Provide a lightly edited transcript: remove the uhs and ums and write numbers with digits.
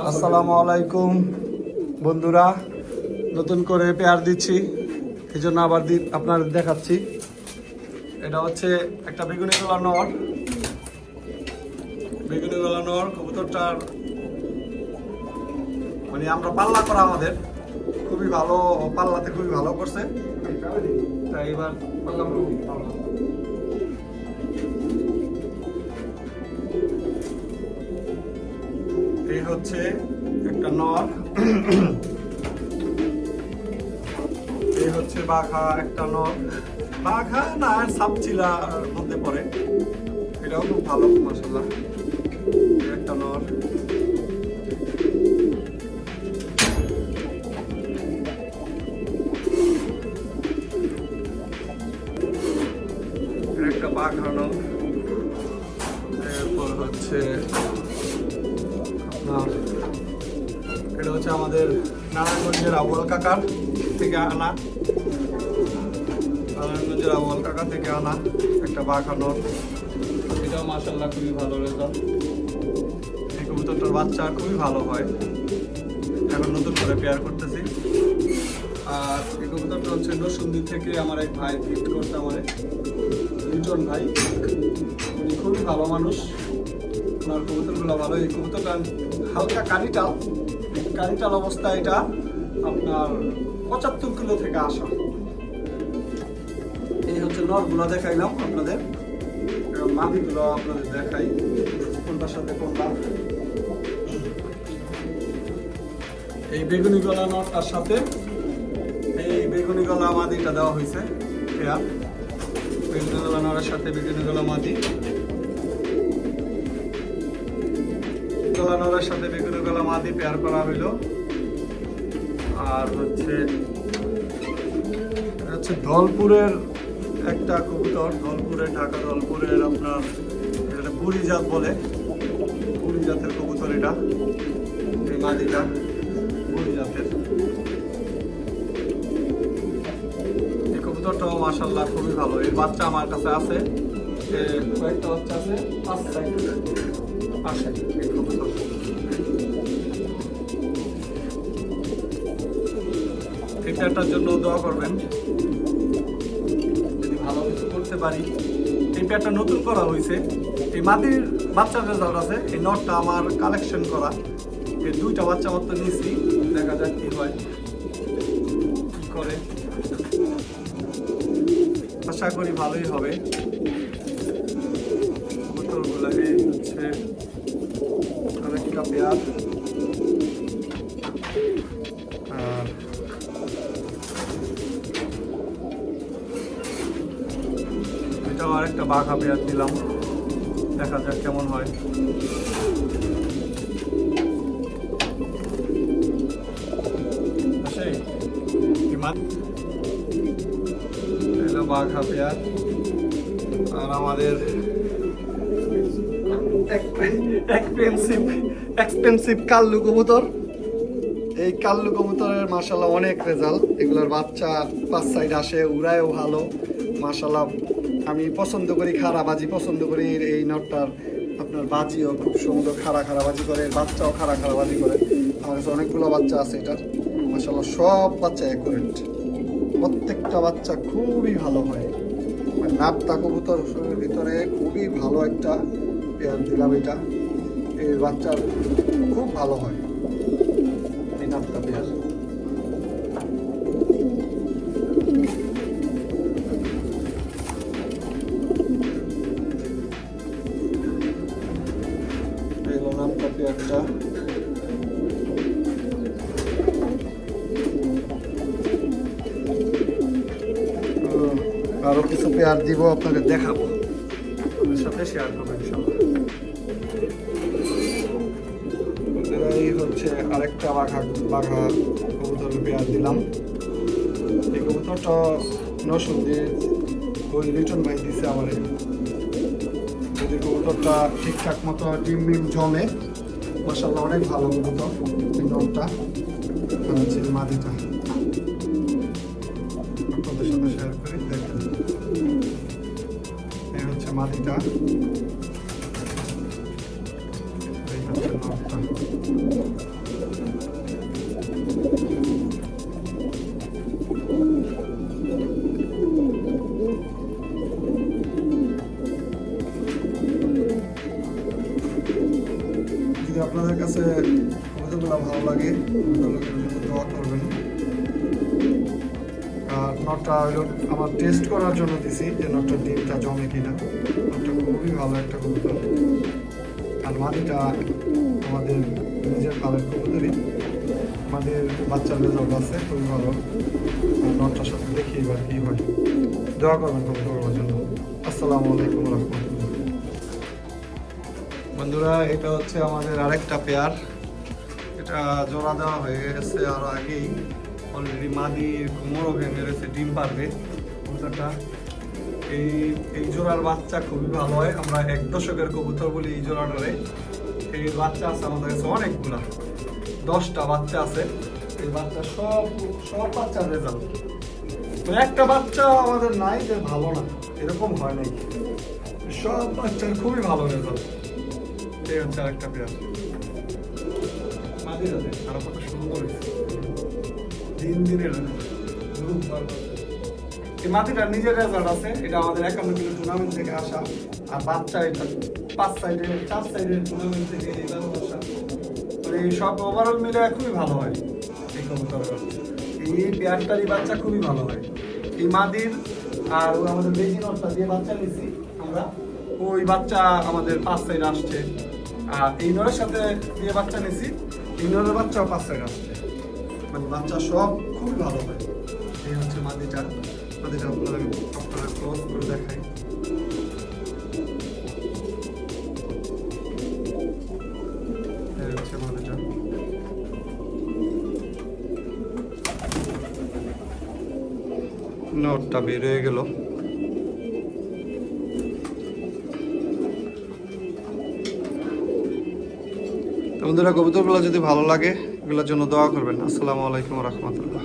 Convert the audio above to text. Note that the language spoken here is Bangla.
আসসালামু আলাইকুম বন্ধুরা, নতুন করে পেয়ার দিচ্ছি, এই জন্য আবার আপনাদের দেখাচ্ছি। এটা হচ্ছে একটা বেগুনি গলা নর। বেগুনি গলা নর কবুতরটার মানে আমরা পাল্লা করা, আমাদের খুবই ভালো, পাল্লাতে খুবই ভালো করছে। তাই এবার পাল্লা এই হচ্ছে একটা নর, এই হচ্ছে বাঘা একটা নর। বাঘা না সাপচিলার মধ্যে পড়ে, এটাও খুব ভালো মাশাআল্লাহ। একটা নর, একটা বাঘা নর। এরপর হচ্ছে আপনার এটা হচ্ছে আমাদের নারায়ণগঞ্জের আউয়াল কাকার থেকে আনা, নারায়ণগঞ্জের আউয়াল কাকা থেকে আনা একটা বাঘা নর। এটাও মাশাআল্লাহ খুবই ভালো রেজাল্ট। এই কবুতরটার বাচ্চা খুবই ভালো হয়। এখন নতুন করে পেয়ার করতেছি। আর এই কবুতরটা হচ্ছে নরসিংদী থেকে আমার এক ভাই গিফট করতে, আমার লিটন ভাই, উনি খুবই ভালো মানুষ, ওনার কবুতরগুলো ভালো। এই কবুতরটা হালকা কানিটাল অবস্থা, এটা আপনার 75 কিলো থেকে আসা। এই হচ্ছে নরগুলো দেখাইলাম আপনাদের, এবং মাদিগুলো আপনাদের দেখাই কোনটার সাথে কোনটা। এই বেগুনি গলা নরটার সাথে এই বেগুনি গলা মাদিটা দেওয়া হয়েছে পেয়ার। বেগুনি গলা নরের সাথে বেগুনি গলা মাদি, গলা নরের সাথে বেগুনি গলা মাদি পেয়ার করা হইল। আর হচ্ছে ধলপুরের একটা কবুতর, ধলপুরের, ঢাকা ধলপুরের আপনার এটা বুড়ি জাত বলে, বুড়ি জাতের কবুতর। এটা এই মাদিটা বুড়ি জাতের। এই কবুতরটাও মাশাআল্লাহ খুবই ভালো। এর বাচ্চা আমার কাছে আছে, কয়েকটা বাচ্চা আছে, আসে এই কবুতর। এই পেয়ারটার জন্য দোয়া করবেন, যদি ভালো কিছু করতে পারি। এই পেয়ারটা নতুন করা হয়েছে, এই মাটির বাচ্চার রেজাল্ট আছে। এই নটটা আমার কালেকশন করা, এই দুইটা বাচ্চা মাত্র নিয়েছি, দেখা যাক কি হয়, কি করে। আশা করি ভালোই হবে। কবুতরগুলো এই হচ্ছে আরেকটা পেয়ার। আর এটাও আরেকটা বাঘা পেয়ার দিলাম, দেখা যাক কেমন হয়। বাঘা পেয়ার। আর আমাদের এক্সপেন্সিভ কাল্লু কবুতর। এই কাল্লু কবুতরের মাশাআল্লাহ অনেক রেজাল্ট। এগুলোর বাচ্চা 5 সাইড আসে, উড়ায়ও ভালো মাশাআল্লাহ। আমি পছন্দ করি, খাড়াবাজি পছন্দ করি। এই নটটার আপনার বাজিও খুব সুন্দর, খাড়াবাজি করে, বাচ্চাও খাড়াবাজি করে। আমার কাছে অনেকগুলো বাচ্চা আছে এটার মাশাআল্লাহ, সব বাচ্চা অ্যাকুরেট, প্রত্যেকটা বাচ্চা খুবই ভালো হয়। মানে নাপতা কবুতর ভিতরে খুবই ভালো একটা পেয়ার দিলাম। এটা এই বাচ্চার খুব ভালো হয়, এই নাপতা পেয়ার। এই হলো নাপতা পেয়ারটা। আরো কিছু পেয়ার দিব, আপনাদের দেখাবো, আপনাদের সাথে শেয়ার করবো ইনশাআল্লাহ। এই হচ্ছে আরেকটা বাঘা কবুতরের পেয়ার দিলাম। এই কবুতরটা নরসিংদীর ওই লিটন ভাই দিছে আমারে। যদি কবুতরটা ঠিকঠাক মতো ডিম জমে মাশাআল্লাহ অনেক ভালো কবুতর। এই নটটা হচ্ছে মাদিটা, আপনাদের সাথে শেয়ার করি, দেখেন। এই হচ্ছে মাদিটা, এই হচ্ছে নটটা। যদি আপনাদের কাছে কবুতরগুলো ভালো লাগে তাহলে দোয়া করবেন। আর নটটা হলো আমার টেস্ট করার জন্য দিছি যে নটটার ডিমটা জমে কিনা। নটটা খুবই ভালো একটা কবুতর। আর মাদিটা আমাদের নিজের পালের কবুতরই, আমাদের বাচ্চার রেজাল্ট আছে খুবই ভালো। আর নটটার সাথে দেখি এবার কি হয়। দোয়া করবেন কবুতরের জন্য। আসসালামু আলাইকুম রহমতুল্লাহ। বন্ধুরা, এটা হচ্ছে আমাদের আরেকটা পেয়ার। এটা জোড়া দেওয়া হয়ে গেছে আর আগেই। অলরেডি মাদি মোড়ও ভেঙে গেছে, ডিম পারবে কবুতরটা। এই জোড়ার বাচ্চা খুবই ভালো হয়। আমরা 1 দশকের কবুতর বলি এই জোড়াটারে। এই বাচ্চা আছে আমাদের কাছে অনেকগুলা, 10টা বাচ্চা আছে। এই বাচ্চা সব বাচ্চার রেজাল্ট। একটা বাচ্চা আমাদের নাই যে ভালো না, এরকম হয় নাই। সব বাচ্চার খুবই ভালো রেজাল্ট। এই হচ্ছে আরেকটা পেয়ার। মাদিরা দেখ আরো কত সুন্দর হয়েছে। দিনের এই মাটিটার নিজের রেজাল্ট আছে। এটা আমাদের 51 কিলো টুর্নামেন্ট থেকে আসা। আর বাচ্চা এটা 4 সাইডের টুর্নামেন্ট থেকে আসা। এই সব ওভারঅল মিলে খুবই ভালো হয় এই কবুতরের। এই পেয়ারটারই বাচ্চা খুবই ভালো হয়। এই মাদির আর আমাদের বেজি নটটা দিয়ে বাচ্চা নিছি আমরা, ওই বাচ্চা আমাদের 5 সাইড আসছে। আর এই নরের সাথে দিয়ে বাচ্চা নিছি, এই নরের বাচ্চাও 5 সাইড আসছে। মানে বাচ্চা সব খুবই ভালো হয়। এই হচ্ছে মাদিটা আপনারা ক্লোজ করে দেখাই। এই হচ্ছে মাদিটা। নটটা বের হয়ে গেল। বন্ধুরা, কবুতরগুলো যদি ভালো লাগে এগুলোর জন্য দোয়া করবেন। আসসালামু আলাইকুম রহমতুল্লাহ।